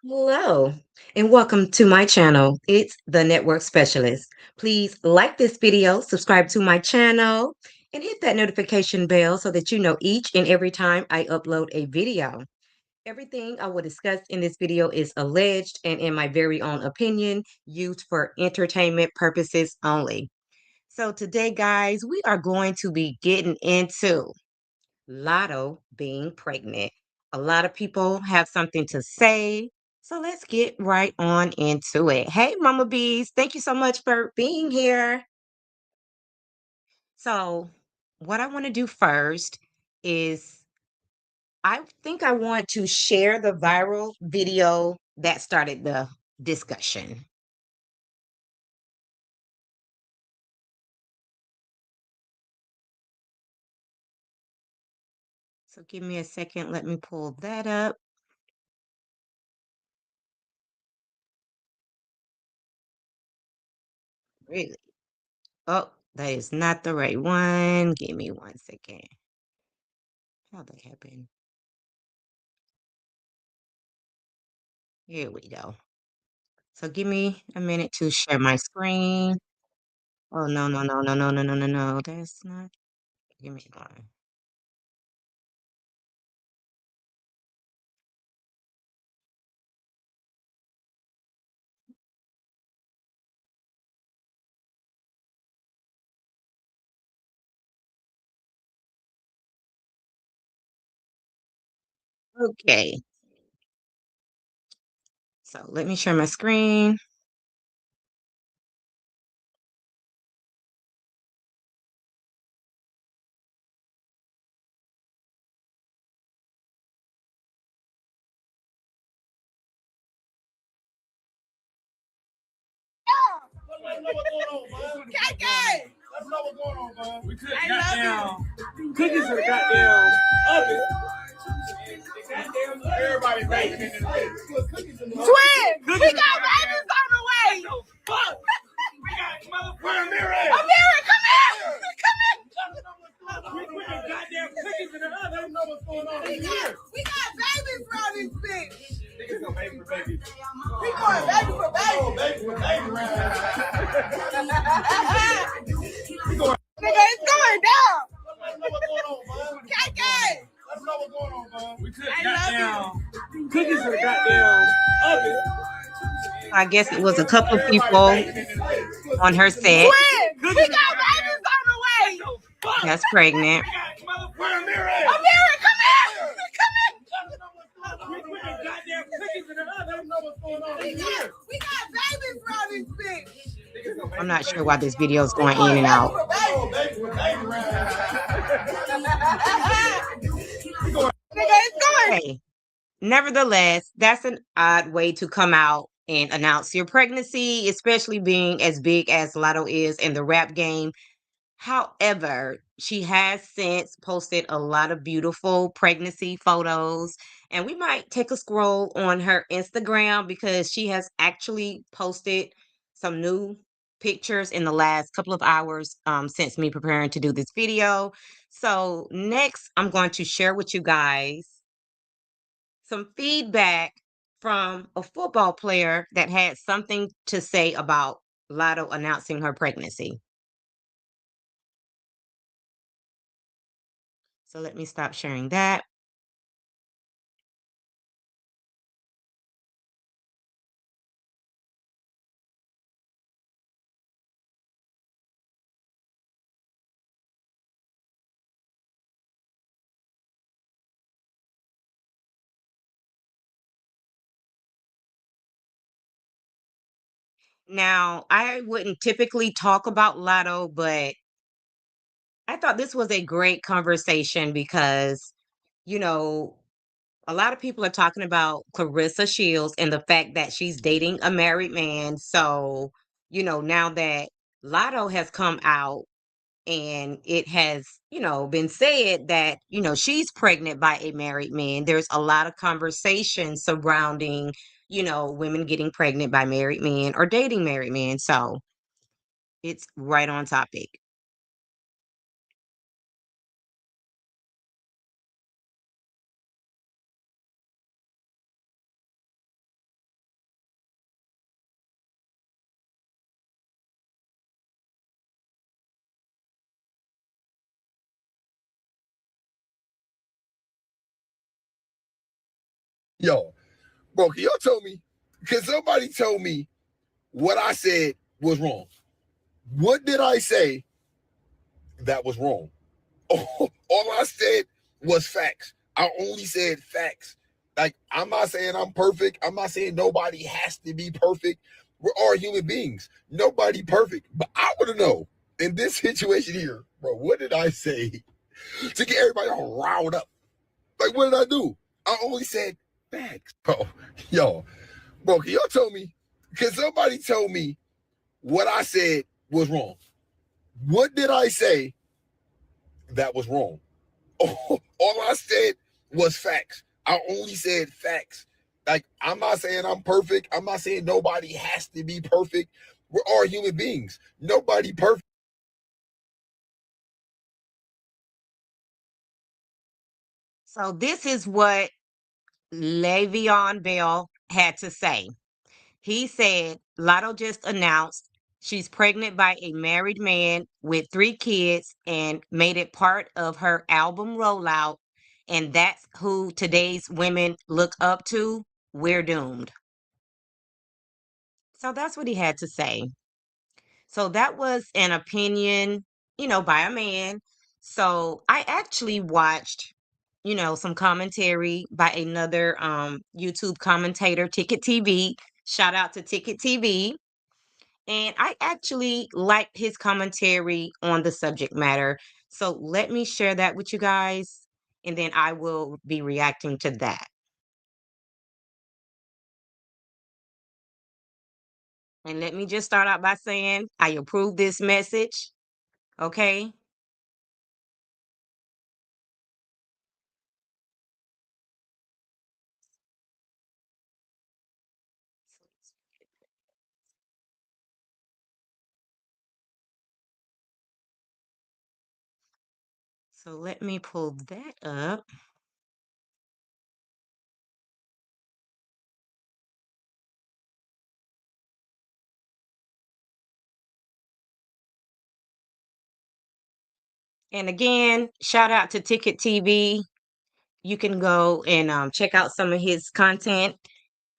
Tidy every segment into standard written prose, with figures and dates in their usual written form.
Hello, and welcome to my channel. It's the Network Specialist. Please like this video, subscribe to my channel, and hit that notification bell so that you know each and every time I upload a video. Everything I will discuss in this video is alleged and, in my very own opinion, used for entertainment purposes only. So, today, guys, we are going to be getting into Lotto being pregnant. A lot of people have something to say. So let's get right on into it. Hey, Mama Bees, thank you so much for being here. So, what I want to do first is I think I want to share the viral video that started the discussion. So, give me a second. Let me pull that up. Really? Oh, that is not the right one. Give me one second. How that happen? Here we go. So give me a minute to share my screen. Oh, no, no, no, no, no, no, no, no, no. That's not. Give me one. Okay. So let me share my screen. KK! Let's know what's going on, man. We could goddamn cookies in the goddamn oven. Everybody baking in the oven. Twin! We got babies on the way! Fuck! We got motherfucker. Where Amira? Amira, come here! Come here! We put the goddamn cookies in the oven. I don't know what's going on in here. We got babies around this bitch. Niggas go baby for baby. We going baby for baby. Oh, baby for baby round. Nigga, it's going down. Let's know what's going on, man. KK! Let's know what's going on, man. We could goddamn cookies in the goddamn oven. I guess it was a couple of people on her set Twin! We got babies on the way! that's pregnant. Where Amira? Amira, come here! Come here! We put the goddamn cookies in the oven. I don't know what's going on in here. We got babies around this bitch. I'm not sure why this video is going in and out. Oh, baby for baby round. Nigga, it's going. Hey, nevertheless, that's an odd way to come out and announce your pregnancy, especially being as big as Lotto is in the rap game. However, she has since posted a lot of beautiful pregnancy photos, and we might take a scroll on her Instagram because she has actually posted some new pictures in the last couple of hours since me preparing to do this video. So, next, I'm going to share with you guys some feedback from a football player that had something to say about Lotto announcing her pregnancy. So let me stop sharing that. Now, I wouldn't typically talk about Lotto, but I thought this was a great conversation because, you know, a lot of people are talking about Clarissa Shields and the fact that she's dating a married man. So, now that Lotto has come out and it has, been said that, she's pregnant by a married man, there's a lot of conversation surrounding, women getting pregnant by married men or dating married men. So it's right on topic. Yo, bro, can y'all tell me? Can somebody tell me what I said was wrong? What did I say that was wrong? All I said was facts. I only said facts. Like, I'm not saying I'm perfect. I'm not saying nobody has to be perfect. We're all human beings. Nobody perfect. But I want to know, in this situation here, bro, what did I say to get everybody all riled up? Like, what did I do? I only said facts. Bro, yo, bro, can y'all tell me? Can somebody tell me what I said was wrong? What did I say that was wrong? All I said was facts. I only said facts. Like, I'm not saying I'm perfect. I'm not saying nobody has to be perfect. We're all human beings. Nobody perfect. So this is what Le'Veon Bell had to say. He said Lotto just announced she's pregnant by a married man with 3 kids and made it part of her album rollout. And that's who today's women look up to. We're doomed. So that's what he had to say. So that was an opinion, by a man. So I actually watched, some commentary by another YouTube commentator, Ticket TV. Shout out to Ticket TV. And I actually liked his commentary on the subject matter. So let me share that with you guys, and then I will be reacting to that. And let me just start out by saying I approve this message. Okay. So let me pull that up. And again, shout out to Ticket TV. You can go and check out some of his content.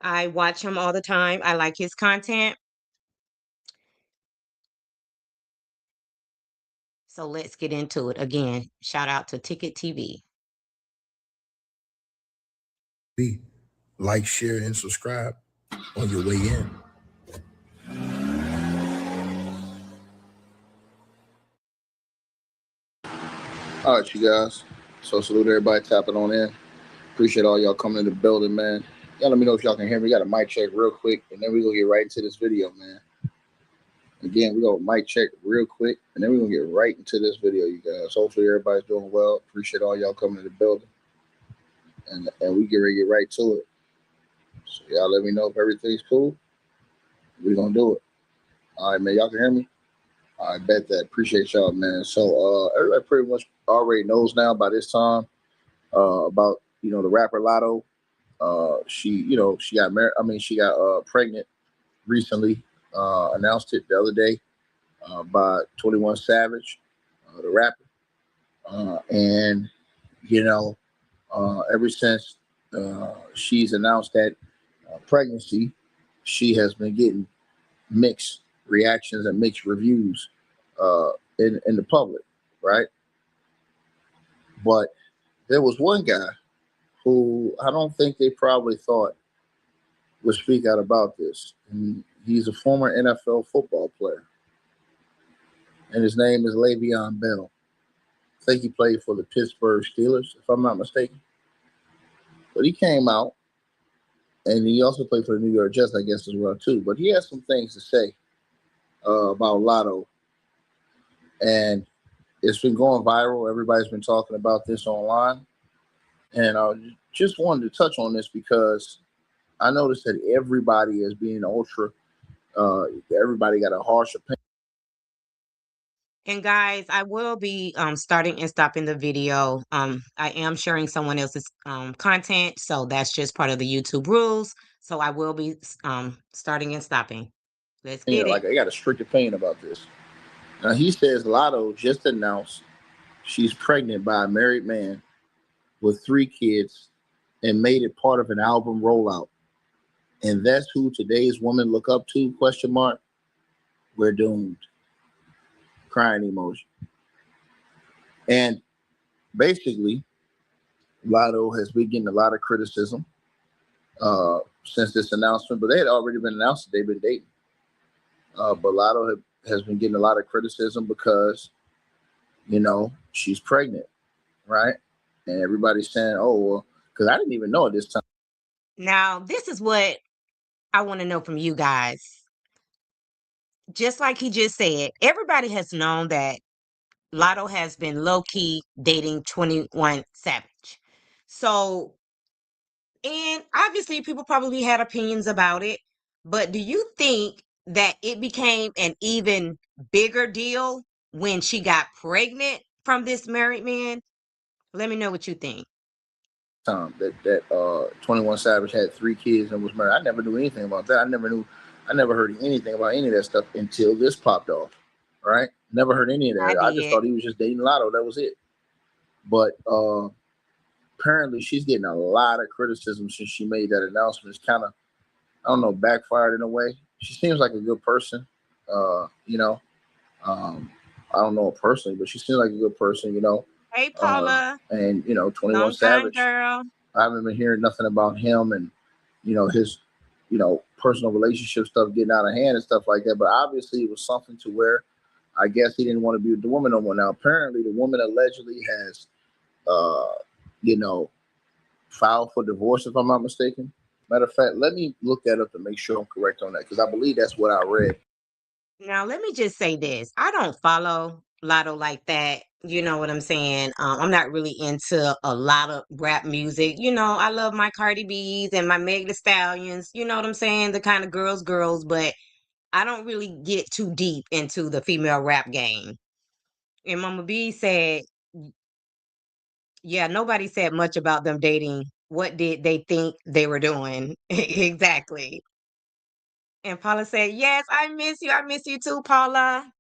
I watch him all the time. I like his content. So let's get into it. Again, shout out to Ticket TV. Like, share, and subscribe on your way in. All right, you guys. So salute everybody tapping on in. Appreciate all y'all coming in the building, man. Y'all let me know if y'all can hear me. We got a mic check real quick, and then we're going to get right into this video, man. Again, we got a mic check real quick, and then we're going to get right into this video, you guys. Hopefully everybody's doing well. Appreciate all y'all coming in the building. And we get ready to get right to it. So y'all let me know if everything's cool. We're going to do it. All right, man. Y'all can hear me? I bet that. Appreciate y'all, man. So everybody pretty much already knows now by this time about, the rapper LATTO. She got married. She got pregnant recently. Announced it the other day by 21 Savage, the rapper. And ever since she's announced that pregnancy, she has been getting mixed reactions and mixed reviews in the public, right? But there was one guy who I don't think they probably thought would speak out about this. And he's a former NFL football player. And his name is Le'Veon Bell. I think he played for the Pittsburgh Steelers, if I'm not mistaken. But he came out, and he also played for the New York Jets, I guess, as well, too. But he has some things to say about Lotto. And it's been going viral. Everybody's been talking about this online. And I just wanted to touch on this because I noticed that everybody is being ultra, everybody got a harsh opinion. And guys, I will be starting and stopping the video. I am sharing someone else's content, so that's just part of the YouTube rules. So I will be starting and stopping. Let's get it. Like, I got a strict opinion about this. Now, he says Lotto just announced she's pregnant by a married man with 3 kids and made it part of an album rollout. And that's who today's women look up to? Question mark. We're doomed. Crying emoji. And basically, Lotto has been getting a lot of criticism since this announcement, but they had already been announced that they've been dating. But Lotto has been getting a lot of criticism because, she's pregnant, right? And everybody's saying, oh, well, because I didn't even know at this time. Now, this is what I want to know from you guys. Just like he just said, everybody has known that Lotto has been low key dating 21 Savage. So, and obviously, people probably had opinions about it, but do you think that it became an even bigger deal when she got pregnant from this married man? Let me know what you think. Time that 21 Savage had 3 kids and was married. I never knew anything about that. I never heard anything about any of that stuff until this popped off. Right? Never heard any of I that. I just did. thought he was just dating Lotto. That was it. But apparently, she's getting a lot of criticism since she made that announcement. It's kind of, I don't know, backfired in a way. She seems like a good person. Uh, you know, I don't know her personally, but she seems like a good person. Hey, Paula, 21 long time Savage. girl. I haven't been hearing nothing about him and his personal relationship stuff getting out of hand and stuff like that. But obviously, it was something to where I guess he didn't want to be with the woman no more. Now, apparently, the woman allegedly has, uh, you know, filed for divorce, if I'm not mistaken. Matter of fact, let me look that up to make sure I'm correct on that because I believe that's what I read. Now, let me just say this. I don't follow Lotto like that. You know what I'm saying? I'm not really into a lot of rap music. I love my Cardi B's and my Meg Thee Stallions. You know what I'm saying? The kind of girls, but I don't really get too deep into the female rap game. And Mama B said, yeah, nobody said much about them dating. What did they think they were doing? Exactly. And Paula said, yes, I miss you. I miss you too, Paula.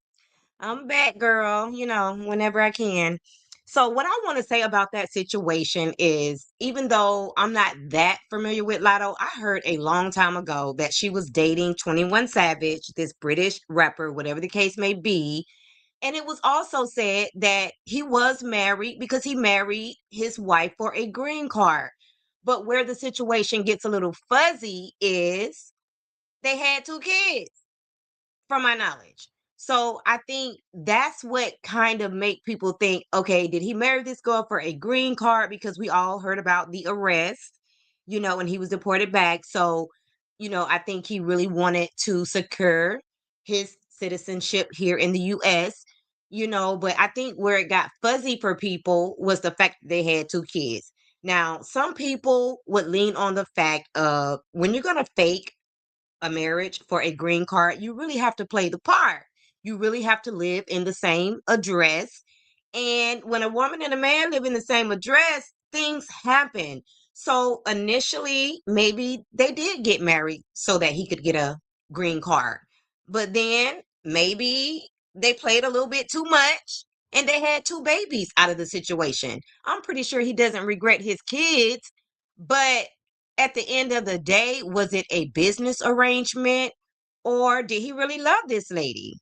I'm back, girl, whenever I can. So, what I want to say about that situation is even though I'm not that familiar with Lotto, I heard a long time ago that she was dating 21 Savage, this British rapper, whatever the case may be. And it was also said that he was married because he married his wife for a green card. But where the situation gets a little fuzzy is they had 2 kids from my knowledge. So I think that's what kind of make people think, okay, did he marry this girl for a green card? Because we all heard about the arrest, and he was deported back. So, I think he really wanted to secure his citizenship here in the US, but I think where it got fuzzy for people was the fact that they had 2 kids. Now, some people would lean on the fact of when you're going to fake a marriage for a green card, you really have to play the part. You really have to live in the same address. And when a woman and a man live in the same address, things happen. So initially, maybe they did get married so that he could get a green card. But then maybe they played a little bit too much and they had 2 babies out of the situation. I'm pretty sure he doesn't regret his kids, but at the end of the day, was it a business arrangement or did he really love this lady?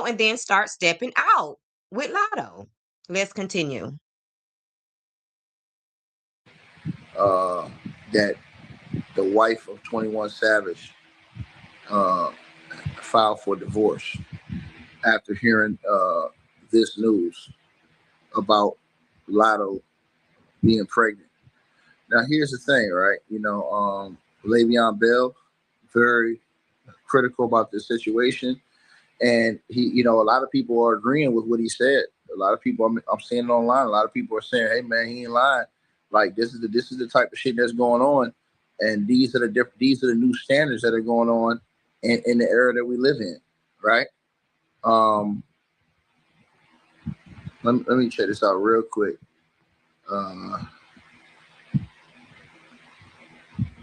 And then start stepping out with Lotto. Let's continue. Uh, that the wife of 21 Savage uh, filed for divorce after hearing this news about Lotto being pregnant. Now, here's the thing, right? Le'Veon Bell, very critical about this situation. And a lot of people are agreeing with what he said. A lot of people, I'm seeing it online. A lot of people are saying, "Hey, man, he ain't lying. Like this is the type of shit that's going on, and these are the new standards that are going on in the era that we live in, right?" Um, let me check this out real quick. Uh,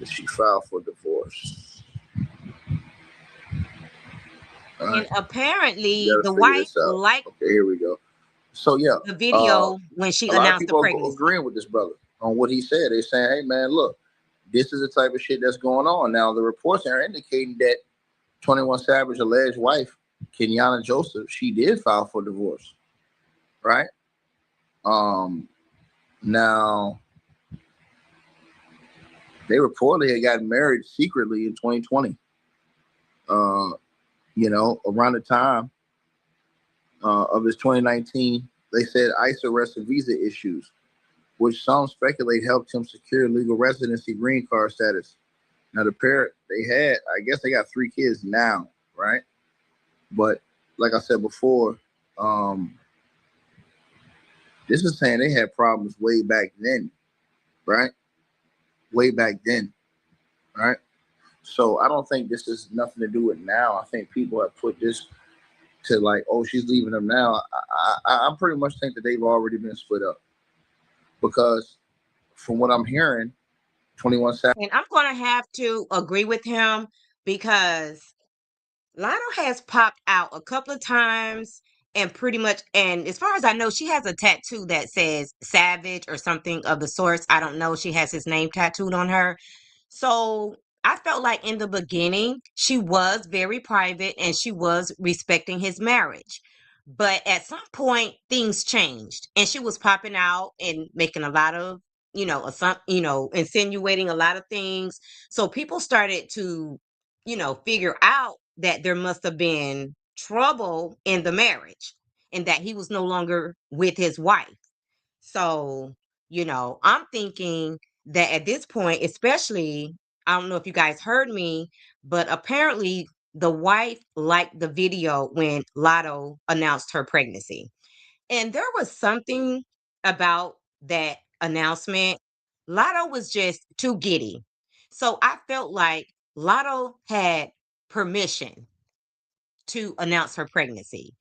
she filed for divorce. All And right, we apparently got the to figure wife this out. liked Okay, here we go. So yeah, the uh, video when she a lot of announced the people are pregnancy. agreeing with this brother. on what he said. They're saying, hey, man, look, this is the type of shit that's going on. Now, the reports are indicating that 21 Savage alleged wife, Kenyana Joseph, she did file for divorce, right? Um, Now, they reportedly had gotten married secretly in 2020. Uh, around the time of his 2019, they said ICE arrested visa issues, which some speculate helped him secure legal residency green card status. Now, the pair they had, I guess they got 3 kids now, right? But like I said before, um, this is saying they had problems way back then, right? Way back then, right? So I don't think this is nothing to do with now. I think people have put this to like, oh, she's leaving them now. I pretty much think that they've already been split up because from what I'm hearing, 21 Savage. And I'm going to have to agree with him because Lotto has popped out a couple of times and pretty much, and as far as I know, she has a tattoo that says Savage or something of the sorts. I don't know. She has his name tattooed on her. So I felt like in the beginning, she was very private and she was respecting his marriage. But at some point, things changed and she was popping out and making a lot of, insinuating a lot of things. So people started to, figure out that there must have been trouble in the marriage and that he was no longer with his wife. So, I'm thinking that at this point, especially, I don't know if you guys heard me, but apparently the wife liked the video when Lotto announced her pregnancy. And there was something about that announcement. Lotto was just too giddy. So I felt like Lotto had permission to announce her pregnancy,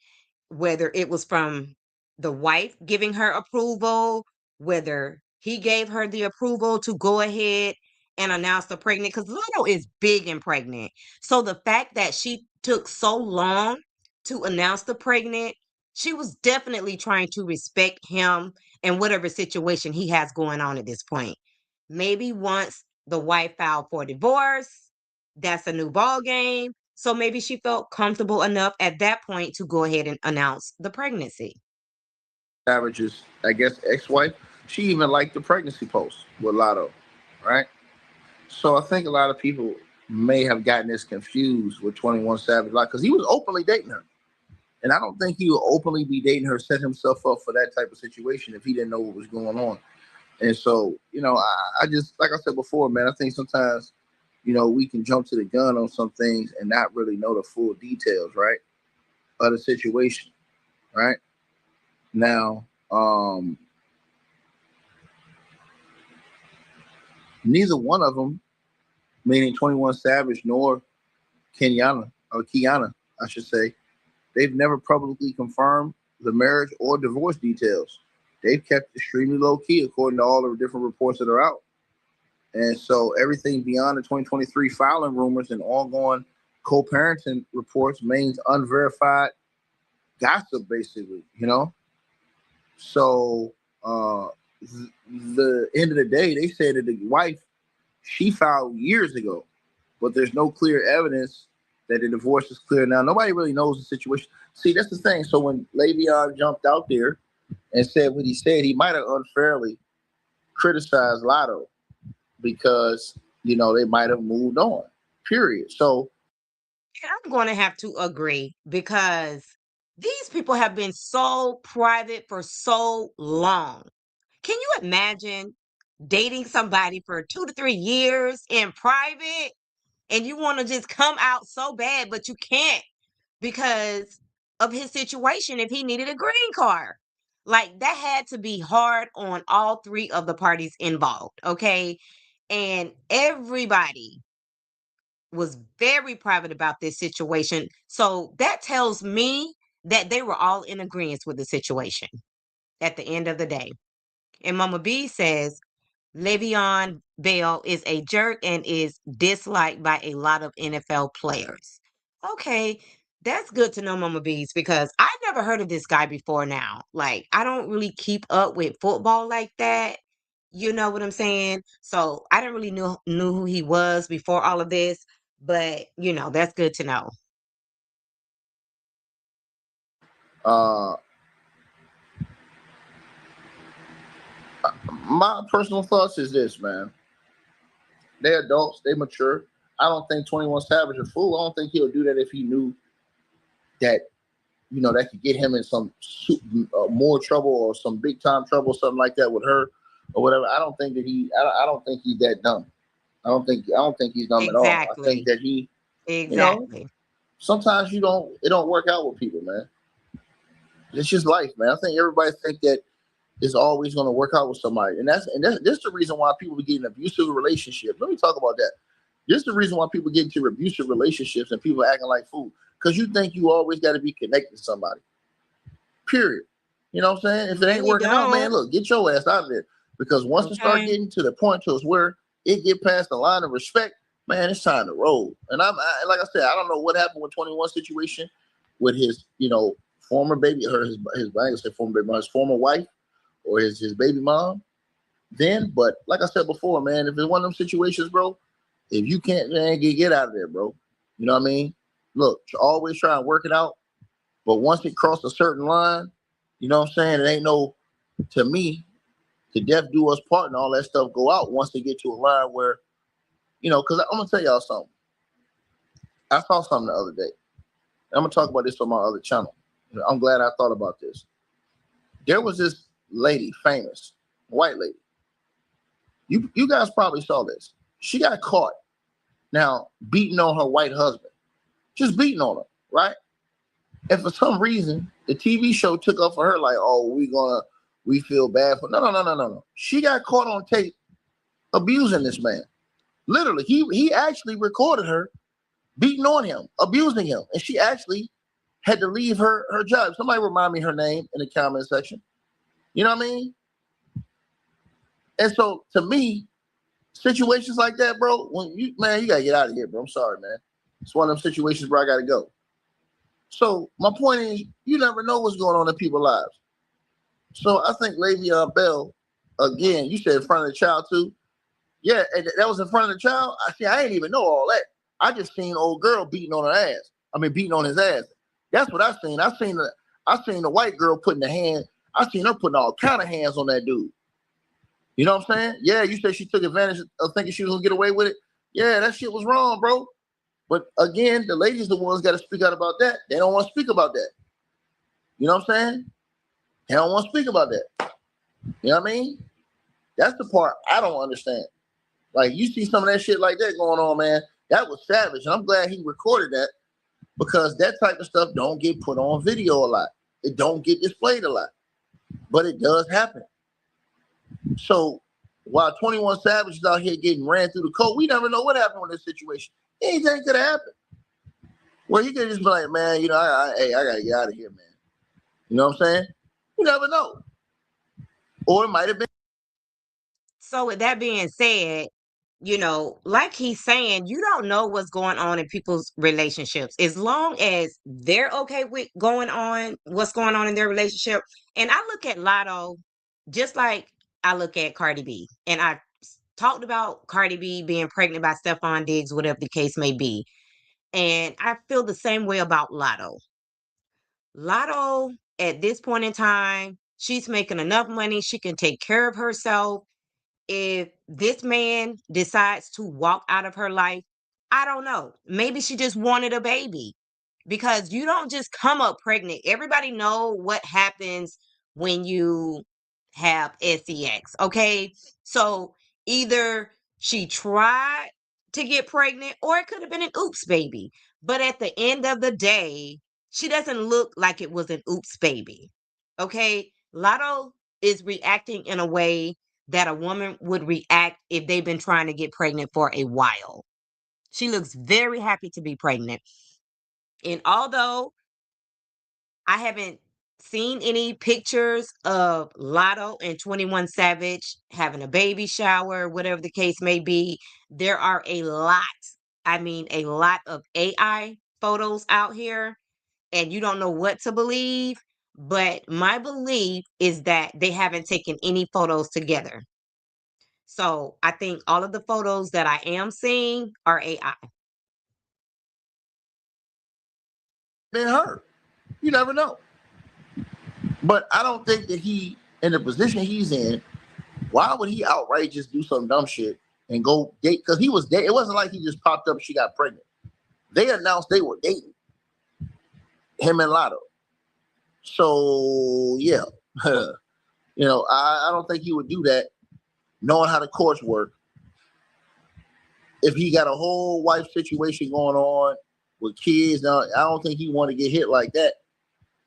whether it was from the wife giving her approval, whether he gave her the approval to go ahead and announce the pregnant, because Lotto is big and pregnant. So the fact that she took so long to announce the pregnant, she was definitely trying to respect him and whatever situation he has going on at this point. Maybe once the wife filed for divorce, that's a new ball game. So maybe she felt comfortable enough at that point to go ahead and announce the pregnancy. Savage's, I guess, ex-wife, she even liked the pregnancy post with Lotto, right? So I think a lot of people may have gotten this confused with 21 Savage, like, because he was openly dating her. And I don't think he would openly be dating her, set himself up for that type of situation if he didn't know what was going on. And so, I just, like I said before, man, I think sometimes, we can jump to the gun on some things and not really know the full details, right, of the situation, right? Now, neither one of them, meaning 21 Savage nor Kiana, I should say, they've never publicly confirmed the marriage or divorce details. They've kept extremely low key, according to all the different reports that are out. And so everything beyond the 2023 filing rumors and ongoing co-parenting reports remains unverified gossip, basically. So the end of the day, they said that the wife, she filed years ago, but there's no clear evidence that the divorce is clear now. Nobody really knows the situation. See, that's the thing. So when Le'Veon jumped out there and said what he said, he might have unfairly criticized Lotto because, they might have moved on, period. So I'm going to have to agree because these people have been so private for so long. Can you imagine dating somebody for 2 to 3 years in private and you want to just come out so bad, but you can't because of his situation if he needed a green card? Like that had to be hard on all three of the parties involved, okay? And everybody was very private about this situation. So that tells me that they were all in agreement with the situation at the end of the day. And Mama B says Le'Veon Bell is a jerk and is disliked by a lot of NFL players. Okay, that's good to know, Mama Bees, because I never heard of this guy before now. Like, I don't really keep up with football like that. You know what I'm saying? So I didn't really knew who he was before all of this, but that's good to know. Uh, my personal thoughts is this, man. They're adults. They mature. I don't think 21 Savage a fool. I don't think he'll do that if he knew that that could get him in some more trouble or some big time trouble, something like that with her or whatever. I don't think that I don't think he's that dumb. I don't think he's dumb at all. I think Exactly. that he, you know, Exactly. sometimes it don't work out with people, man. It's just life, man. I think everybody think that it's always going to work out with somebody, and that's the reason why people get in abusive relationships. Let me talk about that. This is the reason why people get into abusive relationships and people acting like fools because you think you always got to be connected to somebody. Period. You know what I'm saying? If You it ain't really working out, man, don't. look, get your ass out of there. Because once it start Okay. getting to the point to us where it get past the line of respect, man, it's time to roll. And like I said, I don't know what happened with 21 situation with his, former baby, or his I ain't say former baby, his former wife or his baby mom. Then, but like I said before, man, if it's one of them situations, bro, if you can't, man, get out of there, bro. You know what I mean? Look, always try and work it out. But once it crossed a certain line, you know what I'm saying? It ain't no, to me, the death do us part and all that stuff go out once they get to a line where, because I'm going to tell y'all something. I saw something the other day. I'm going to talk about this on my other channel. I'm glad I thought about this. There was this lady, famous, white lady. You guys probably saw this. She got caught now beating on her white husband. Just beating on him, right? And for some reason, the TV show took up for her like, oh, we feel bad for no. She got caught on tape abusing this man. Literally, he actually recorded her beating on him, abusing him, and she actually had to leave her job. Somebody remind me her name in the comment section. You know what I mean? And so to me, situations like that, bro, you gotta get out of here, bro. I'm sorry, man. It's one of them situations where I gotta go. So my point is, you never know what's going on in people's lives. So I think Le'Veon Bell, again, you said in front of the child too. Yeah, and that was in front of the child. I ain't even know all that. I just seen old girl beating on her ass. I mean, beating on his ass. That's what I seen. I seen the white girl putting the hand. I seen her putting all kind of hands on that dude. You know what I'm saying? Yeah, you said she took advantage of thinking she was gonna get away with it. Yeah, that shit was wrong, bro. But again, the ladies the ones got to speak out about that. They don't want to speak about that. You know what I'm saying? They don't want to speak about that. You know what I mean? That's the part I don't understand. Like you see some of that shit like that going on, man. That was savage, and I'm glad he recorded that because that type of stuff don't get put on video a lot. It don't get displayed a lot, but it does happen. So while 21 Savage is out here getting ran through the coat, we never know what happened with this situation. Anything could happen. Well, you could just be like, man, hey, I gotta get out of here, man. You know what I'm saying? You never know. Or it might have been. So with that being said, like he's saying, you don't know what's going on in people's relationships. As long as they're okay with what's going on in their relationship. And I look at Lotto just like I look at Cardi B. And I talked about Cardi B being pregnant by Stephon Diggs, whatever the case may be. And I feel the same way about Lotto. Lotto, at this point in time, she's making enough money. She can take care of herself. If this man decides to walk out of her life, I don't know. Maybe she just wanted a baby because you don't just come up pregnant. Everybody know what happens when you have sex, okay? So either she tried to get pregnant or it could have been an oops baby. But at the end of the day, she doesn't look like it was an oops baby. Okay? Lotto is reacting in a way that a woman would react if they've been trying to get pregnant for a while. She looks very happy to be pregnant. And although I haven't seen any pictures of Lotto and 21 Savage having a baby shower, whatever the case may be, there are a lot of AI photos out here, and you don't know what to believe. But my belief is that they haven't taken any photos together. So I think all of the photos that I am seeing are AI. Been hurt. You never know. But I don't think that he, in the position he's in, why would he outright just do some dumb shit and go date? Because he was dating. It wasn't like he just popped up and she got pregnant. They announced they were dating, him and Lotto. So yeah, I don't think he would do that, knowing how the courts work. If he got a whole wife situation going on with kids, now I don't think he want to get hit like that.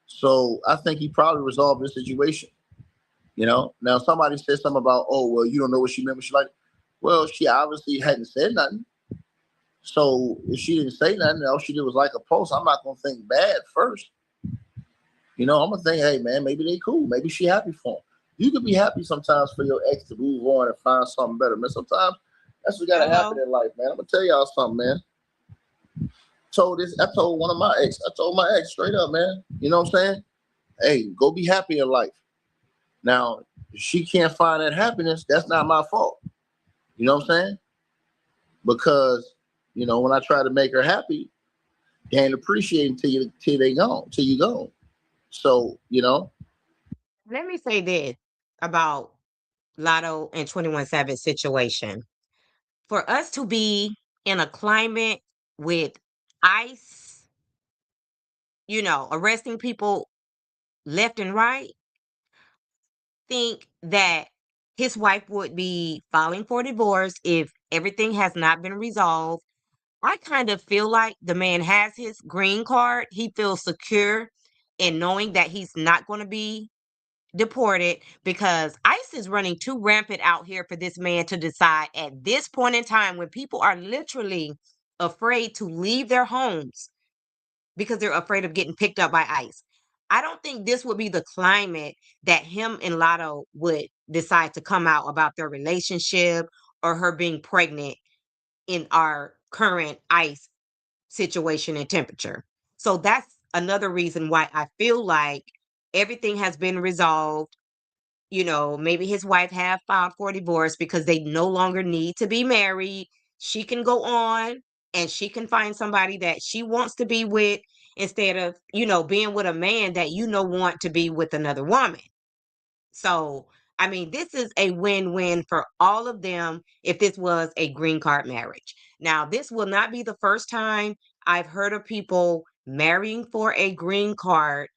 So I think he probably resolved the situation. Now somebody said something about, oh well, you don't know what she meant when she like. Well, she obviously hadn't said nothing. So if she didn't say nothing, all she did was like a post. I'm not gonna think bad first. I'm gonna think, hey man, maybe they cool. Maybe she happy for him. You could be happy sometimes for your ex to move on and find something better, man. Sometimes that's what gotta happen Hello. in life, man. I'm gonna tell y'all something, man. I told one of my ex, I told my ex straight up, man. You know what I'm saying? Hey, go be happy in life. Now, if she can't find that happiness, that's not my fault. You know what I'm saying? Because, when I try to make her happy, they ain't appreciate till they gone, till you gone. So, Let me say this about Lotto and 21 Savage situation. For us to be in a climate with ICE, arresting people left and right, think that his wife would be filing for divorce if everything has not been resolved. I kind of feel like the man has his green card. He feels secure in knowing that he's not going to be deported because ICE is running too rampant out here for this man to decide at this point in time when people are literally afraid to leave their homes because they're afraid of getting picked up by ICE. I don't think this would be the climate that him and Lotto would decide to come out about their relationship or her being pregnant in our current ICE situation and temperature. So that's another reason why I feel like everything has been resolved. Maybe his wife have filed for divorce because they no longer need to be married. She can go on and she can find somebody that she wants to be with instead of, being with a man that want to be with another woman. So, I mean, this is a win-win for all of them if this was a green card marriage. Now, this will not be the first time I've heard of people marrying for a green card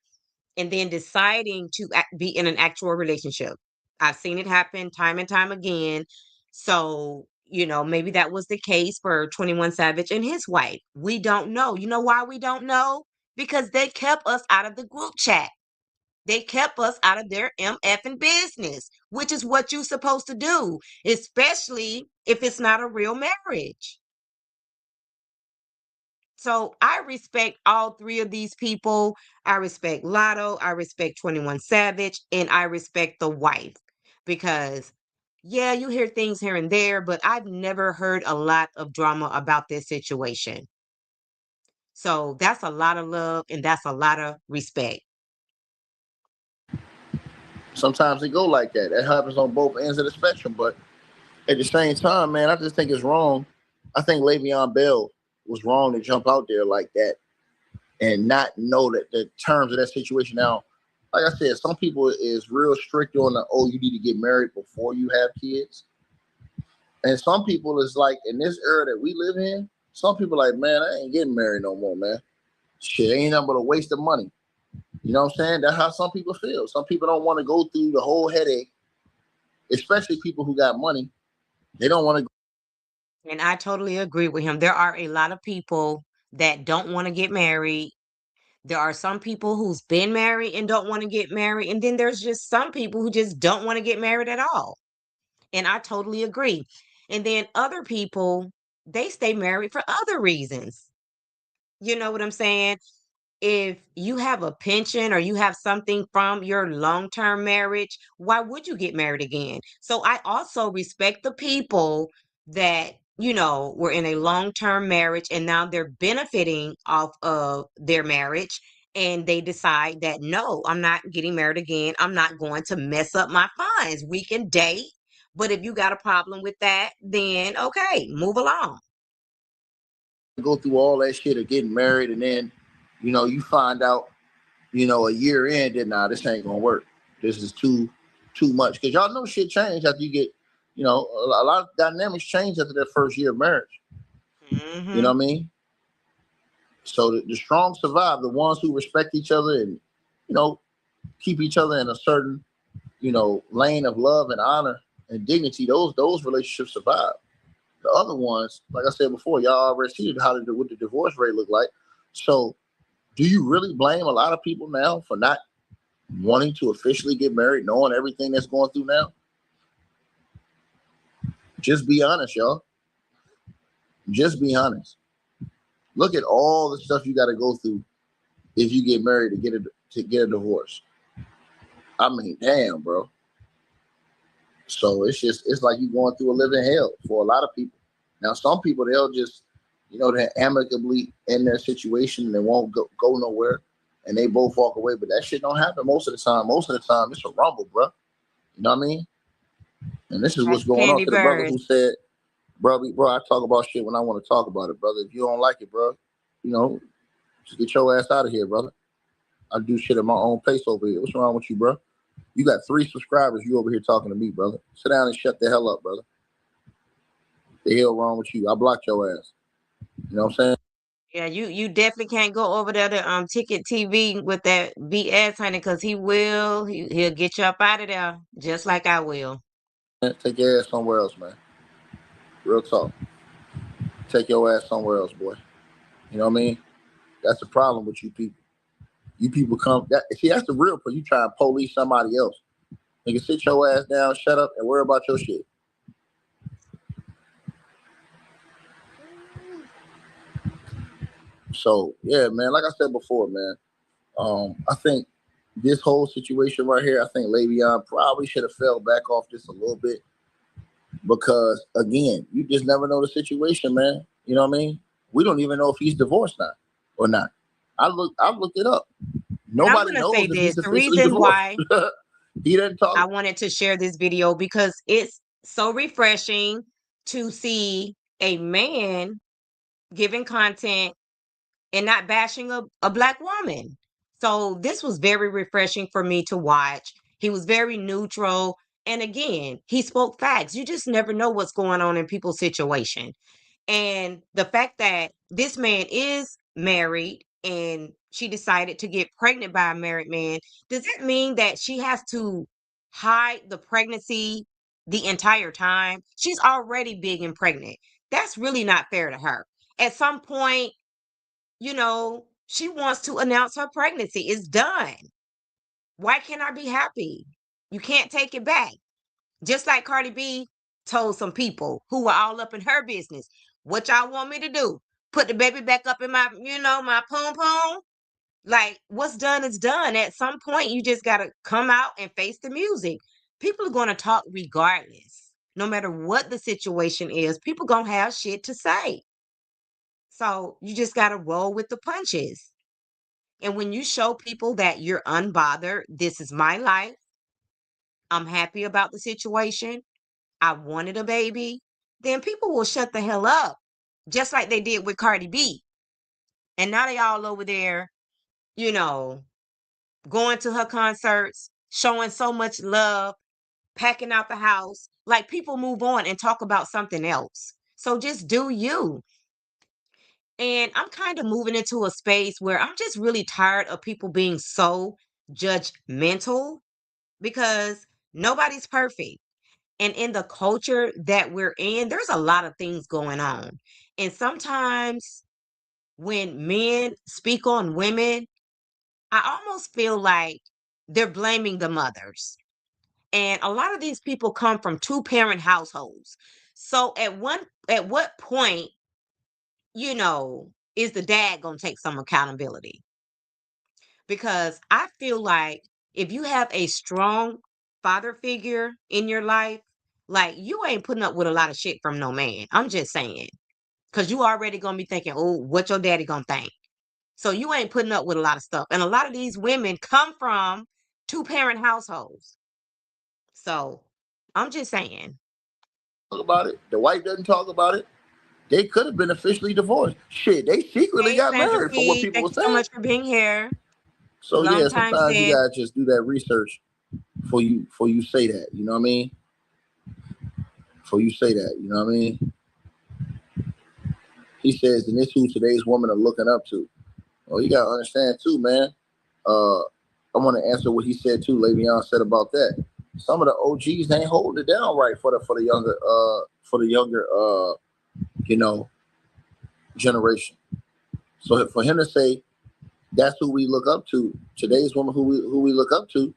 and then deciding to be in an actual relationship. I've seen it happen time and time again. So, maybe that was the case for 21 Savage and his wife. We don't know. You know why we don't know? Because they kept us out of the group chat. They kept us out of their MF and business, which is what you're supposed to do, especially if it's not a real marriage. So I respect all three of these people. I respect Lotto, I respect 21 Savage, and I respect the wife because, yeah, you hear things here and there, but I've never heard a lot of drama about this situation. So that's a lot of love and that's a lot of respect. sometimes it go like that. That happens on both ends of the spectrum. But at the same time, man, I just think it's wrong. I think Le'Veon Bell was wrong to jump out there like that and not know that the terms of that situation. Now, like I said, some people is real strict on you need to get married before you have kids. And some people is like, in this era that we live in, some people like, man, I ain't getting married no more, man. Shit, ain't nothing but a waste of money. You know what I'm saying? That's how some people feel. Some people don't want to go through the whole headache, especially people who got money. They don't want to. And I totally agree with him. There are a lot of people that don't want to get married. There are some people who's been married and don't want to get married. And then there's just some people who just don't want to get married at all. And I totally agree. And then other people, they stay married for other reasons. You know what I'm saying? If you have a pension or you have something from your long-term marriage, why would you get married again? So I also respect the people that, were in a long-term marriage and now they're benefiting off of their marriage and they decide that no, I'm not getting married again. I'm not going to mess up my funds. We can date, But if you got a problem with that, then okay, move along. Go through all that shit of getting married, and then, you find out, a year in that nah, this ain't gonna work. This is too much, because y'all know shit change after you get, a lot of dynamics change after that first year of marriage. You know Hmm. what I mean? So the strong survive. The ones who respect each other and, you know, keep each other in a certain, lane of love and honor and dignity. Those relationships survive. The other ones, like I said before, y'all already see what the divorce rate look like. So, do you really blame a lot of people now for not wanting to officially get married, knowing everything that's going through now? Just be honest, y'all. Just be honest. Look at all the stuff you got to go through if you get married to get a divorce. I mean, damn, bro. So it's like you going through a living hell for a lot of people. Now, some people they'll just, they amicably end their situation and they won't go nowhere, and they both walk away. But that shit don't happen most of the time. Most of the time, it's a rumble, bro. You know what I mean? And this is Like what's going on candy to the brother birds. who said, bro, I talk about shit when I want to talk about it, brother. If you don't like it, bro, you know, just get your ass out of here, brother. I do shit at my own pace over here. What's wrong with you, bro? You got 3 subscribers. You over here talking to me, brother. Sit down and shut the hell up, brother. The hell wrong with you? I blocked your ass. You know what I'm saying? Yeah, you definitely can't go over there to Ticket TV with that BS, honey, because he'll get you up out of there just like I will. Take your ass somewhere else, man. Real talk. Take your ass somewhere else, boy. You know what I mean? That's the problem with you people. You people see, that's the real problem. You try to police somebody else. Nigga, sit your ass down, shut up, and worry about your shit. So yeah, man. Like I said before, man. I think this whole situation right here, I think Le'Veon probably should have fell back off just a little bit, because again, you just never know the situation, man. You know what I mean? We don't even know if he's divorced now or not. I've looked it up. And I'm Nobody gonna say knows if this: he's the officially reason divorced. why He doesn't I talk. wanted to share this video because it's so refreshing to see a man giving content and not bashing a black woman. So this was very refreshing for me to watch. He was very neutral. And again, he spoke facts. You just never know what's going on in people's situation. And the fact that this man is married and she decided to get pregnant by a married man, does that mean that she has to hide the pregnancy the entire time? She's already big and pregnant. That's really not fair to her. At some point, she wants to announce her pregnancy. It's done. Why can't I be happy? You can't take it back. Just like Cardi B told some people who were all up in her business, what y'all want me to do? Put the baby back up in my poom poom? Like, what's done is done. At some point, you just got to come out and face the music. People are going to talk regardless. No matter what the situation is, people going to have shit to say. So you just got to roll with the punches. And when you show people that you're unbothered, this is my life. I'm happy about the situation. I wanted a baby. Then people will shut the hell up, just like they did with Cardi B. And now they all over there, you know, going to her concerts, showing so much love, packing out the house. Like people move on and talk about something else. So just do you. And I'm kind of moving into a space where I'm just really tired of people being so judgmental because nobody's perfect. And in the culture that we're in, there's a lot of things going on. And sometimes when men speak on women, I almost feel like they're blaming the mothers. And a lot of these people come from two-parent households. So at what point, is the dad going to take some accountability? Because I feel like if you have a strong father figure in your life, like you ain't putting up with a lot of shit from no man. I'm just saying. Cause you already gonna be thinking, oh, what your daddy gonna think? So you ain't putting up with a lot of stuff. And a lot of these women come from two-parent households. So I'm just saying. Talk about it. The wife doesn't talk about it. They could have been officially divorced. Shit, they secretly Hey, got Sandra married from what P. people Thank were you so saying. much for being here. So Long yeah, time sometimes you said. gotta just do that research before you say that. You know what I mean? Before you say that, you know what I mean? He says, and this who today's women are looking up to. Well, you gotta understand too, man. Uh, I want to answer what he said too. Le'Veon said about that. Some of the OGs ain't holding it down right for the younger you know generation. So for him to say that's who we look up to, today's woman who we look up to,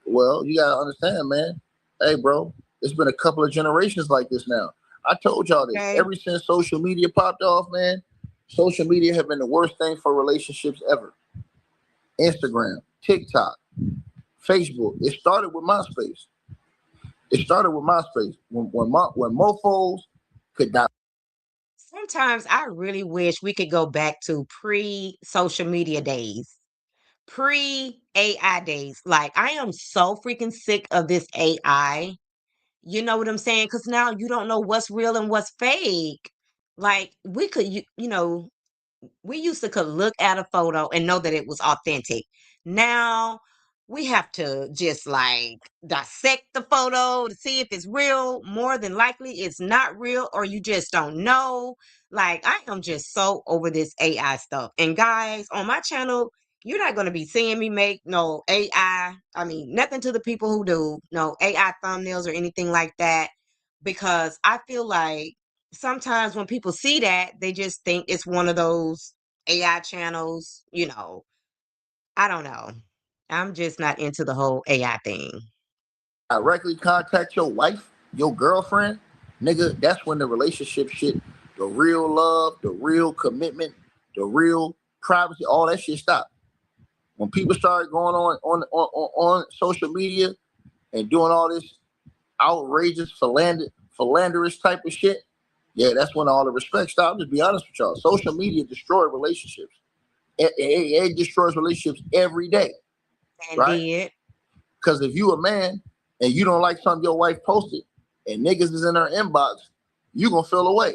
well, you gotta understand, man. Hey, bro, it's been a couple of generations like this now. I told y'all this. Okay. Ever since social media popped off, man, social media have been the worst thing for relationships ever. Instagram, TikTok, Facebook. It started with MySpace. It started with MySpace when mofos could die. Sometimes I really wish we could go back to pre-social media days, pre-AI days. Like, I am so freaking sick of this AI. You know what I'm saying? Because now you don't know what's real and what's fake. Like, we could, you know, we used to could look at a photo and know that it was authentic. Now we have to just like dissect the photo to see if it's real. More than likely, it's not real, or you just don't know. Like, I am just so over this AI stuff. And guys, on my channel, you're not going to be seeing me make no AI. I mean, nothing to the people who do, no AI thumbnails or anything like that, because I feel like sometimes when people see that, they just think it's one of those AI channels, you know. I don't know. I'm just not into the whole AI thing. Directly contact your wife, your girlfriend, nigga, that's when the relationship shit, the real love, the real commitment, the real privacy, all that shit stop. When people start going on social media and doing all this outrageous philanderous type of shit, yeah, that's when all the respect stops. Just be honest with y'all. Social media destroyed relationships. It destroys relationships every day, And right? did. Because if you a man and you don't like something your wife posted and niggas is in her inbox, you gonna feel away.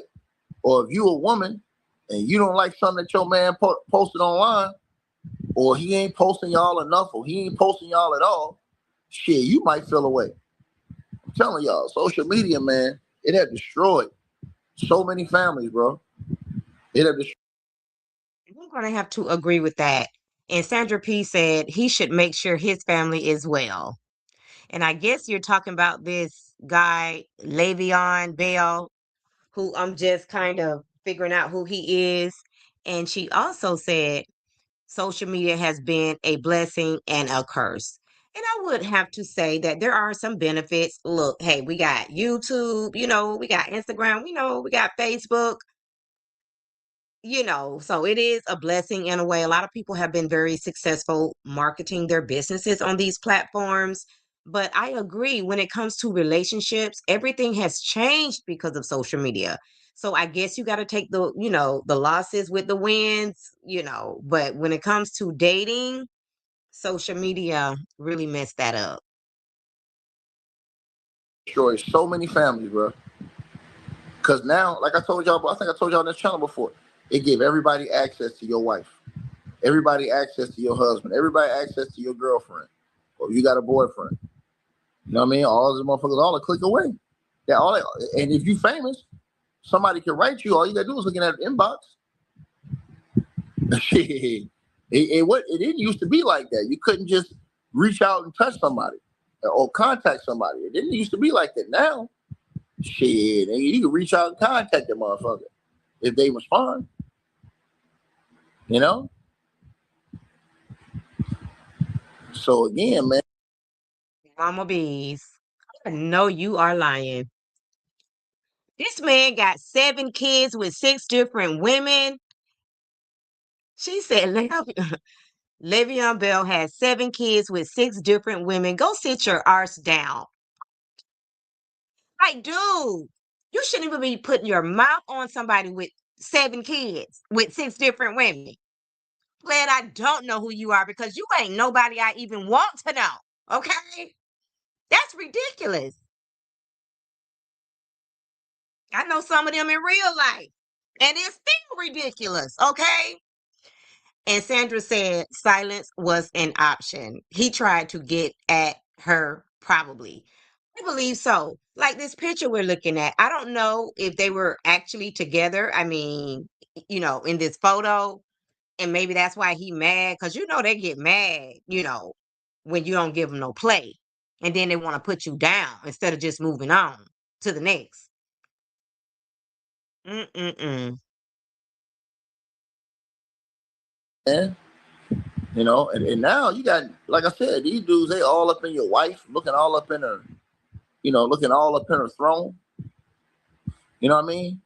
Or if you a woman and you don't like something that your man posted online, or he ain't posting y'all enough, or he ain't posting y'all at all, shit, you might feel away. I'm telling y'all, social media, man, it have destroyed so many families, bro. It have destroyed. I'm going to have to agree with that. And Sandra P said he should make sure his family is well. And I guess you're talking about this guy, Le'Veon Bell, who I'm just kind of figuring out who he is. And she also said social media has been a blessing and a curse. And I would have to say that there are some benefits. Look, hey, we got YouTube, you know, we got Instagram, we know, we got Facebook, you know, so it is a blessing in a way. A lot of people have been very successful marketing their businesses on these platforms. But I agree, when it comes to relationships, everything has changed because of social media. So I guess you got to take the, you know, the losses with the wins, you know. But when it comes to dating, social media really messed that up. Destroyed so many families, bro. Because now, like I told y'all, I think I told y'all on this channel before, it gave everybody access to your wife, everybody access to your husband, everybody access to your girlfriend, or if you got a boyfriend. You know what I mean? All those motherfuckers, all a click away. Yeah, and if you famous, somebody can write you. All you gotta do is looking at the inbox. It didn't used to be like that. You couldn't just reach out and touch somebody or contact somebody. It didn't used to be like that. Now, shit, you can reach out and contact the motherfucker if they respond. You know. So again, man, Mama Bees, I know you are lying. This man got 7 kids with 6 different women. She said, Le'Veon Bell has 7 kids with 6 different women. Go sit your arse down. Like, dude, you shouldn't even be putting your mouth on somebody with 7 kids with 6 different women. Glad I don't know who you are, because you ain't nobody I even want to know. Okay? That's ridiculous. I know some of them in real life, and it's still ridiculous, okay? And Sandra said silence was an option. He tried to get at her, probably. I believe so. Like this picture we're looking at, I don't know if they were actually together. I mean, in this photo, and maybe that's why he mad, because they get mad, when you don't give them no play. And then they want to put you down instead of just moving on to the next. Mm-mm-mm. man. And now you got, like I said, these dudes, they all up in your wife, looking all up in her, looking all up in her throne. You know what I mean?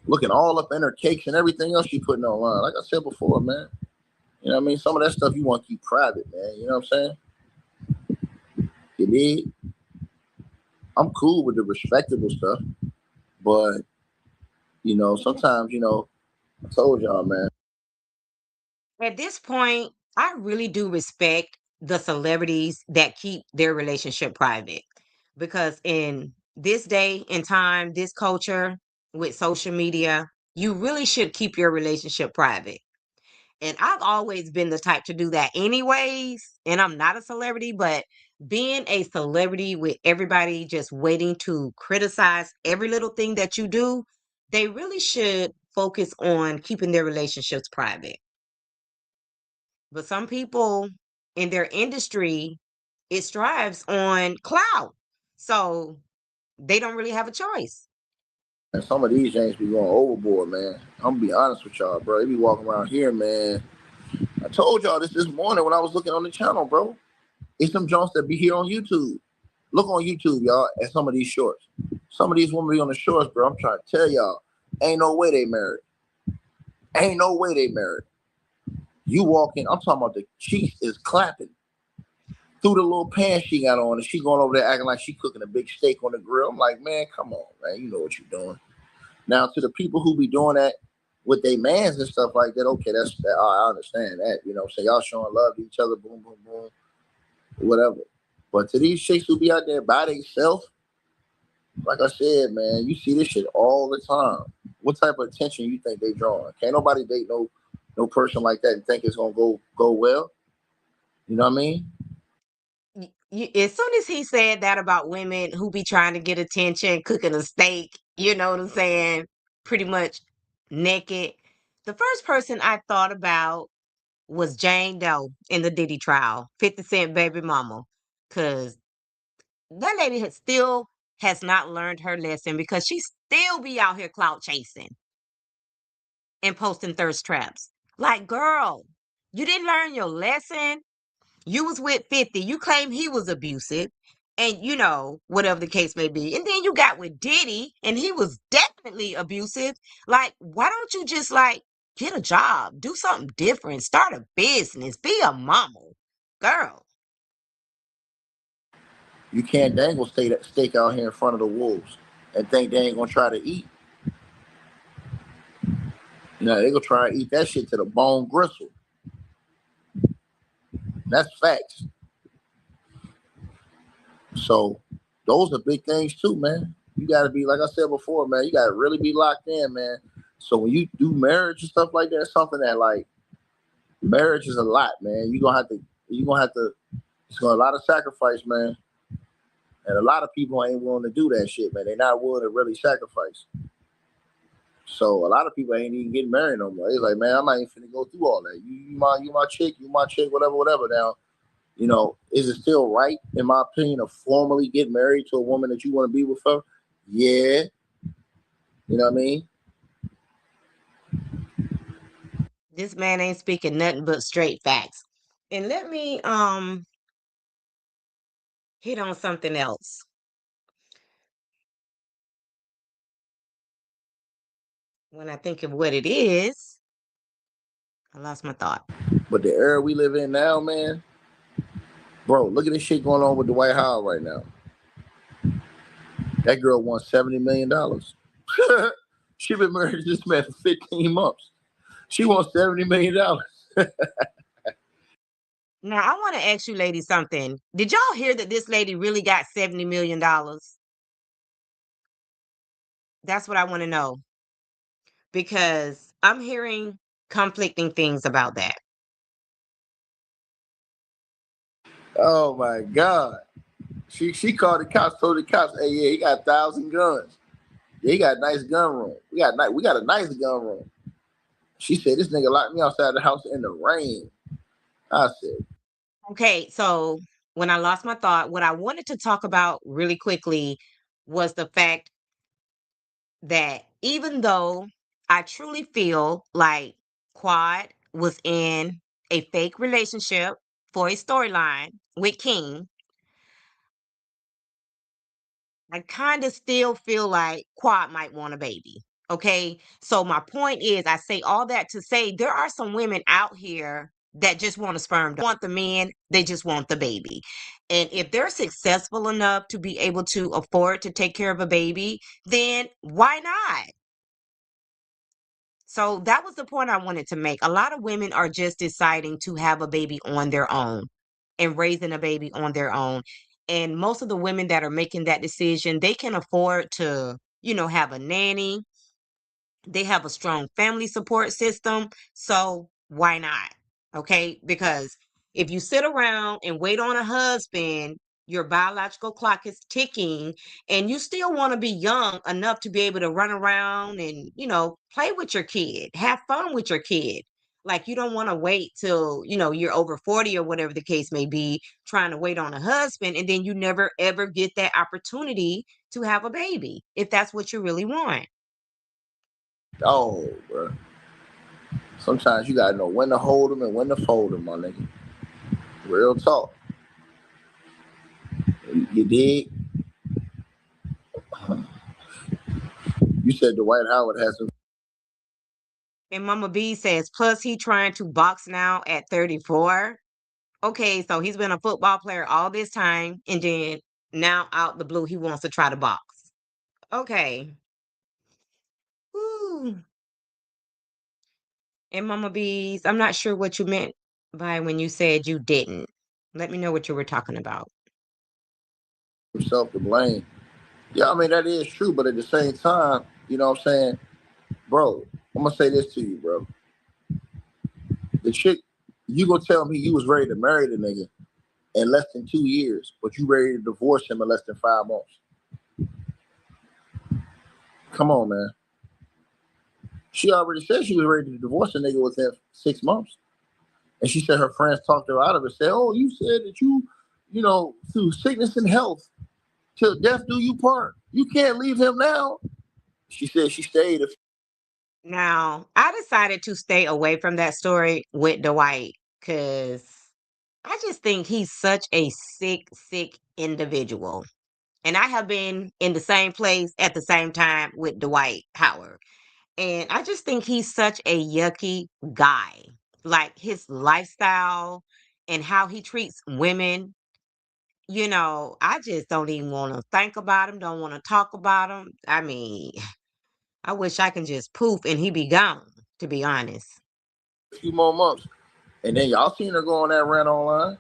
Looking all up in her cakes and everything else she putting online. Like I said before, man. You know what I mean? Some of that stuff you want to keep private, man. You know what I'm saying? You need. I'm cool with the respectable stuff, but sometimes, I told y'all, man. At this point, I really do respect the celebrities that keep their relationship private, because in this day and time, this culture with social media, you really should keep your relationship private. And I've always been the type to do that anyways. And I'm not a celebrity, but being a celebrity with everybody just waiting to criticize every little thing that you do, they really should focus on keeping their relationships private. But some people in their industry, it strives on clout. So they don't really have a choice. And some of these James be going overboard, man. I'm gonna be honest with y'all, bro. They be walking around here, man. I told y'all this morning when I was looking on the channel, bro. It's some Jones that be here on YouTube. Look on YouTube, y'all, at some of these shorts. Some of these women be on the shorts, bro. I'm trying to tell y'all, ain't no way they married. Ain't no way they married. You walk in, I'm talking about the cheeks is clapping through the little pants she got on, and she going over there acting like she cooking a big steak on the grill. I'm like, man, come on, man. You know what you're doing. Now, to the people who be doing that with their mans and stuff like that, okay, that's that. I understand that. So y'all showing love to each other, boom, boom, boom, whatever. But to these chicks who be out there by themselves, like I said, man, you see this shit all the time. What type of attention you think they drawing? Can't nobody date no person like that and think it's gonna go well. You know what I mean? As soon as he said that about women who be trying to get attention, cooking a steak, you know what I'm saying? Pretty much naked. The first person I thought about was Jane Doe in the Diddy trial, 50 Cent baby mama. Cause that lady still has not learned her lesson, because she still be out here clout chasing and posting thirst traps. Like, girl, you didn't learn your lesson. You was with 50. You claim he was abusive, and whatever the case may be. And then you got with Diddy, and he was definitely abusive. Like, why don't you just get a job, do something different, start a business, be a mama, girl? You can't dangle steak out here in front of the wolves and think they ain't gonna try to eat. They gonna try to eat that shit to the bone gristle. That's facts. So those are big things too, man. You gotta be, like I said before, man, you gotta really be locked in, man. So when you do marriage and stuff like that, it's something that, like, marriage is a lot, man. You gonna have to it's gonna a lot of sacrifice, man. And a lot of people ain't willing to do that shit, man. They're not willing to really sacrifice. So a lot of people ain't even getting married no more. It's like, man, I'm not even finna go through all that. You my chick, whatever, whatever. Now, is it still right, in my opinion, to formally get married to a woman that you want to be with her? Yeah. You know what I mean? This man ain't speaking nothing but straight facts. And let me hit on something else. When I think of what it is, I lost my thought. But the era we live in now, man, bro, look at this shit going on with Dwight Howard right now. That girl won $70 million. She been married to this man for 15 months. She won $70 million. Now, I want to ask you ladies something. Did y'all hear that this lady really got $70 million? That's what I want to know because I'm hearing conflicting things about that. Oh my God. She called the cops, told the cops, hey, yeah, he got 1,000 guns. Yeah, he got a nice gun room. We got a nice gun room. She said, this nigga locked me outside the house in the rain. I said, Okay, so when I lost my thought, what I wanted to talk about really quickly was the fact that even though I truly feel like Quad was in a fake relationship for a storyline with King, I kind of still feel like Quad might want a baby. Okay. So my point is, I say all that to say there are some women out here that just want a sperm, don't want the men, they just want the baby. And if they're successful enough to be able to afford to take care of a baby, then why not? So that was the point I wanted to make. A lot of women are just deciding to have a baby on their own and raising a baby on their own. And most of the women that are making that decision, they can afford to, have a nanny, they have a strong family support system. So why not? Okay. Because if you sit around and wait on a husband, your biological clock is ticking and you still want to be young enough to be able to run around and, play with your kid, have fun with your kid. Like you don't want to wait till, you're over 40 or whatever the case may be, trying to wait on a husband. And then you never ever get that opportunity to have a baby if that's what you really want. oh, bro. Sometimes you gotta know when to hold them and when to fold them, my nigga. Real talk. You dig? You said Dwight Howard has some. And Mama B says, plus he trying to box now at 34. Okay, so he's been a football player all this time, and then now out the blue, he wants to try to box. Okay. Ooh. And Mama B's, I'm not sure what you meant by when you said you didn't. Let me know what you were talking about. Himself to blame. Yeah, I mean that is true, but at the same time, you know what I'm saying, bro. I'm gonna say this to you, bro. The chick, you gonna tell me you was ready to marry the nigga in less than 2 years, but you ready to divorce him in less than 5 months? Come on, man. She already said she was ready to divorce the nigga within 6 months, and she said her friends talked her out of it. Said, "Oh, you said that through sickness and health, till death do you part. You can't leave him now." She said she stayed. Now, I decided to stay away from that story with Dwight because I just think he's such a sick, sick individual. And I have been in the same place at the same time with Dwight Howard. And I just think he's such a yucky guy. Like his lifestyle and how he treats women, I just don't even want to think about him, don't want to talk about him. I mean, I wish I can just poof and he be gone, to be honest. A few more months, and then y'all seen her go on that rant online.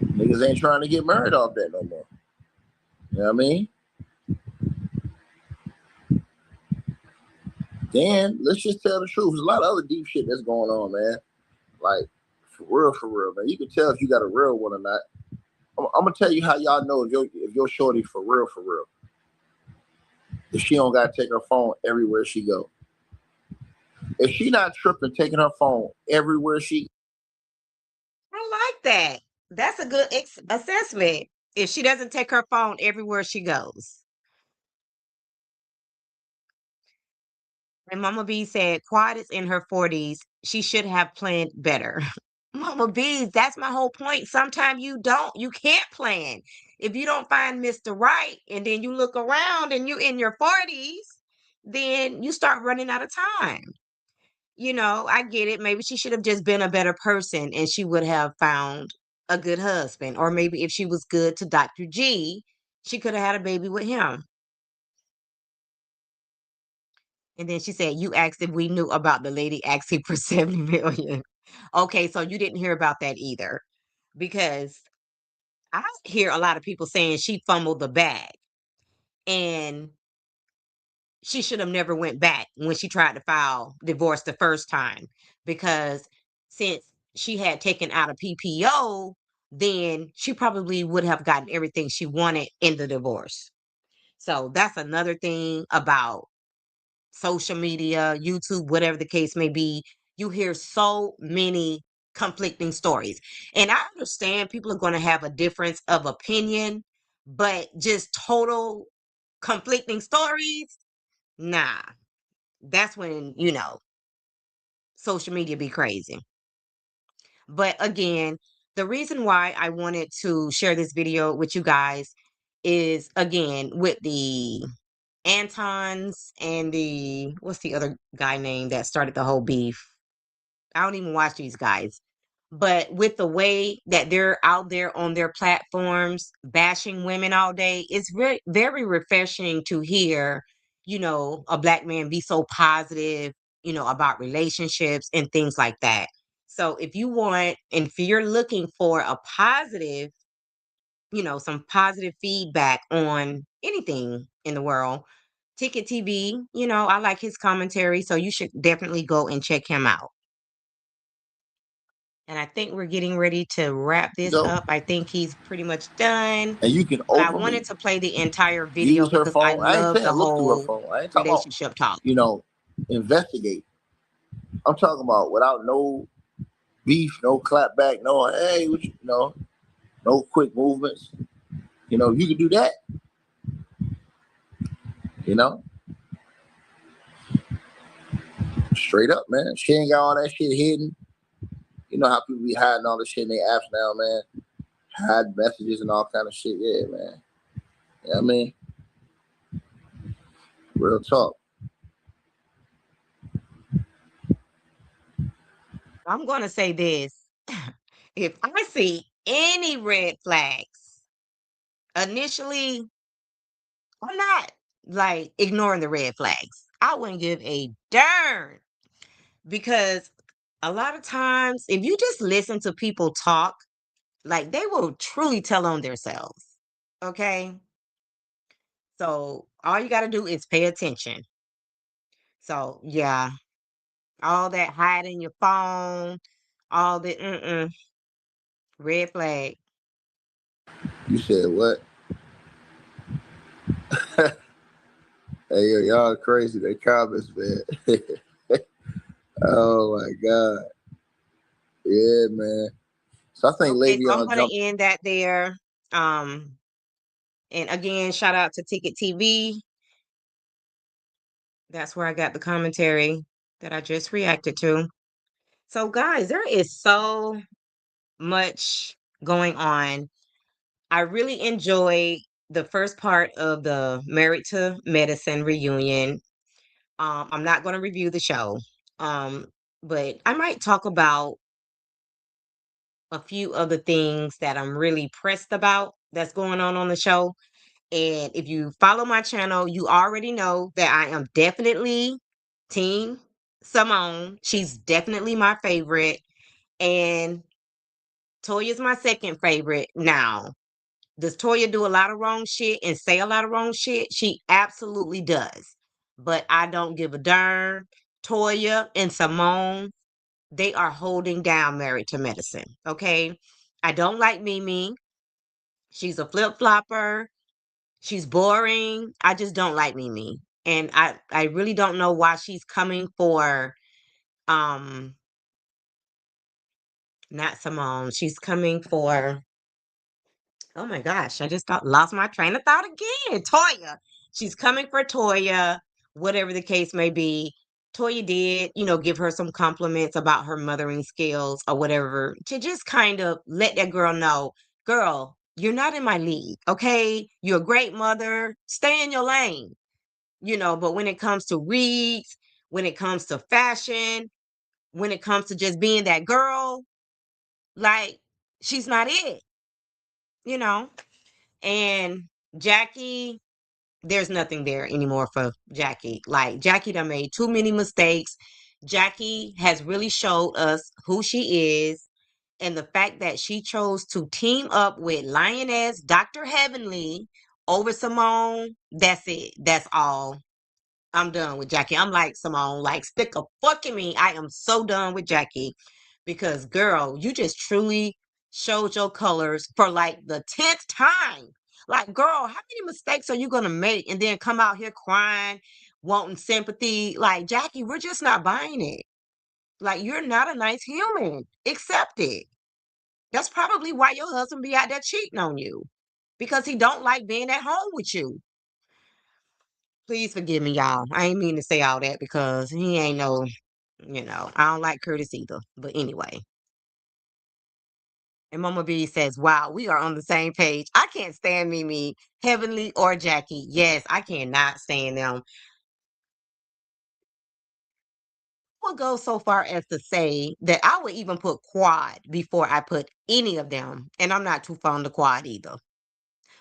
Niggas ain't trying to get married off that no more. You know what I mean? Then let's just tell the truth. There's a lot of other deep shit that's going on, man. Like for real, man. You can tell if you got a real one or not. I'm gonna tell you how y'all know if your shorty for real, for real. If she don't gotta take her phone everywhere she go. If she not tripping, taking her phone everywhere she. I like that. That's a good assessment. If she doesn't take her phone everywhere she goes. And Mama B said, Quad is in her 40s. She should have planned better. Mama B, that's my whole point. Sometimes you don't. You can't plan. If you don't find Mr. Right and then you look around and you're in your 40s, then you start running out of time. I get it. Maybe she should have just been a better person and she would have found a good husband. Or maybe if she was good to Dr. G, she could have had a baby with him. And then she said, "You asked if we knew about the lady asking for 70 million." Okay, so you didn't hear about that either. Because I hear a lot of people saying she fumbled the bag. And she should have never went back when she tried to file divorce the first time, because since she had taken out a PPO, then she probably would have gotten everything she wanted in the divorce. So that's another thing about social media, YouTube, whatever the case may be. You hear so many conflicting stories. And I understand people are going to have a difference of opinion, but just total conflicting stories, nah. That's when, social media be crazy. But again, the reason why I wanted to share this video with you guys is, again, with the Antons and the, what's the other guy name that started the whole beef? I don't even watch these guys. But with the way that they're out there on their platforms bashing women all day, it's very, very refreshing to hear, a black man be so positive, about relationships and things like that. So if you want, and if you're looking for a positive, some positive feedback on anything in the world, Ticket TV, I like his commentary, so you should definitely go and check him out. And I think we're getting ready to wrap You this know, up. I think he's pretty much done. and you can But I openly wanted to play the entire video use her because I phone. I ain't love saying the look through her whole phone. I ain't talking about, relationship talk. investigate. I'm talking about without no beef, no clap back, no hey, no quick movements. You can do that. You know, straight up, man. She ain't got all that shit hidden. You know how people be hiding all this shit in their apps now, man. Hide messages and all kind of shit. Yeah, man. You know what I mean? Real talk. I'm going to say this. If I see any red flags, initially, I'm not like ignoring the red flags. I wouldn't give a darn, because a lot of times, if you just listen to people talk, like they will truly tell on themselves. Okay. So all you got to do is pay attention. So yeah, all that hiding your phone, all the red flag. You said what? Hey, y'all crazy. They comments, man. Oh my God. Yeah, man. So I think Okay, so I'm Le'Veon gonna jumped. end that there. Um, and again, shout out to Ticket TV. That's where I got the commentary that I just reacted to. So guys, there is so much going on. I really enjoyed the first part of the Married to Medicine reunion. I'm not going to review the show, um, but I might talk about a few other things that I'm really pressed about that's going on the show. And if you follow my channel, you already know that I am definitely Team Simone. She's definitely my favorite. And Toya's my second favorite. Now, does Toya do a lot of wrong shit and say a lot of wrong shit? She absolutely does. But I don't give a darn. Toya and Simone, they are holding down Married to Medicine. Okay. I don't like Mimi. She's a flip flopper. She's boring. I just don't like Mimi. And I really don't know why she's coming for um not Simone. She's coming for, oh my gosh, I just lost my train of thought again. Toya. She's coming for Toya, whatever the case may be. Toya did, give her some compliments about her mothering skills or whatever, to just kind of let that girl know, girl, you're not in my league, okay? You're a great mother. Stay in your lane, but when it comes to reads, when it comes to fashion, when it comes to just being that girl, like, she's not it, you know? And Jackie, there's nothing there anymore for Jackie. Like, Jackie done made too many mistakes. Jackie has really showed us who she is. And the fact that she chose to team up with Lioness Dr. Heavenly over Simone, that's it. That's all. I'm done with Jackie. I'm like, Simone, like, stick a fuck in me. I am so done with Jackie because, girl, you just truly showed your colors for like the 10th time. Like, girl, how many mistakes are you going to make and then come out here crying, wanting sympathy? Like, Jackie, we're just not buying it. Like, you're not a nice human. Accept it. That's probably why your husband be out there cheating on you because he don't like being at home with you. Please forgive me, y'all. I ain't mean to say all that because he ain't no, I don't like Curtis either. But anyway, and Mama B says, wow, we are on the same page. I can't stand Mimi, Heavenly, or Jackie. Yes, I cannot stand them. I would go so far as to say that I would even put Quad before I put any of them. And I'm not too fond of Quad either.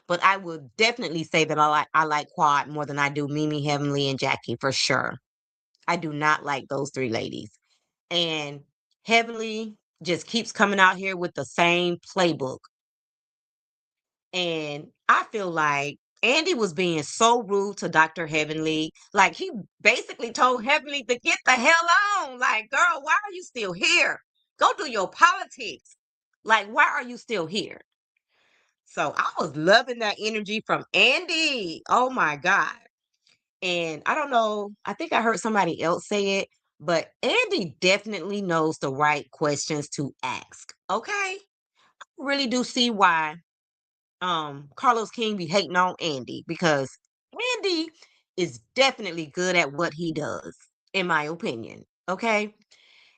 But I would definitely say that I like Quad more than I do Mimi, Heavenly, and Jackie for sure. I do not like those three ladies. And Heavenly just keeps coming out here with the same playbook. And I feel like Andy was being so rude to Dr. Heavenly. Like he basically told Heavenly to get the hell on. Like, girl, why are you still here? Go do your politics. Like, why are you still here? So I was loving that energy from Andy. Oh my God. And I don't know, I think I heard somebody else say it, but Andy definitely knows the right questions to ask. Okay? I really do see why Carlos King be hating on Andy because Andy is definitely good at what he does, in my opinion. Okay?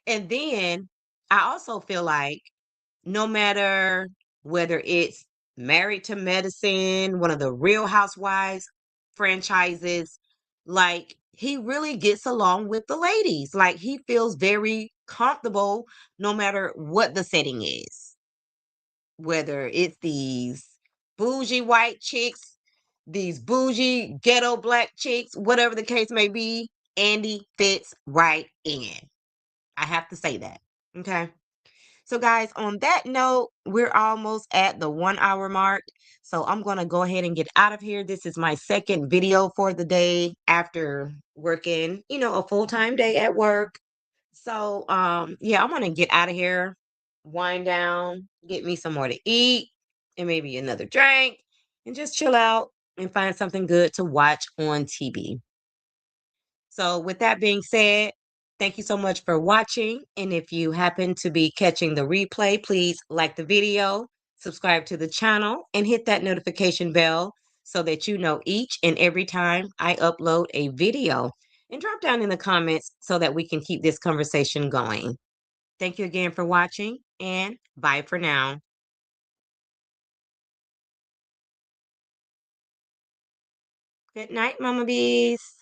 And then I also feel like no matter whether it's Married to Medicine, one of the Real Housewives franchises, like he really gets along with the ladies. Like he feels very comfortable no matter what the setting is, whether it's these bougie white chicks, these bougie ghetto black chicks, whatever the case may be, Andy fits right in. I have to say that. Okay. So, guys, on that note, we're almost at the 1 hour mark. So, I'm going to go ahead and get out of here. This is my second video for the day after working, a full time day at work. So, yeah, I'm going to get out of here, wind down, get me some more to eat, and maybe another drink, and just chill out and find something good to watch on TV. So, with that being said, thank you so much for watching. And if you happen to be catching the replay, please like the video, subscribe to the channel, and hit that notification bell so that you know each and every time I upload a video. And drop down in the comments so that we can keep this conversation going. Thank you again for watching, and bye for now. Good night, Mama Bees.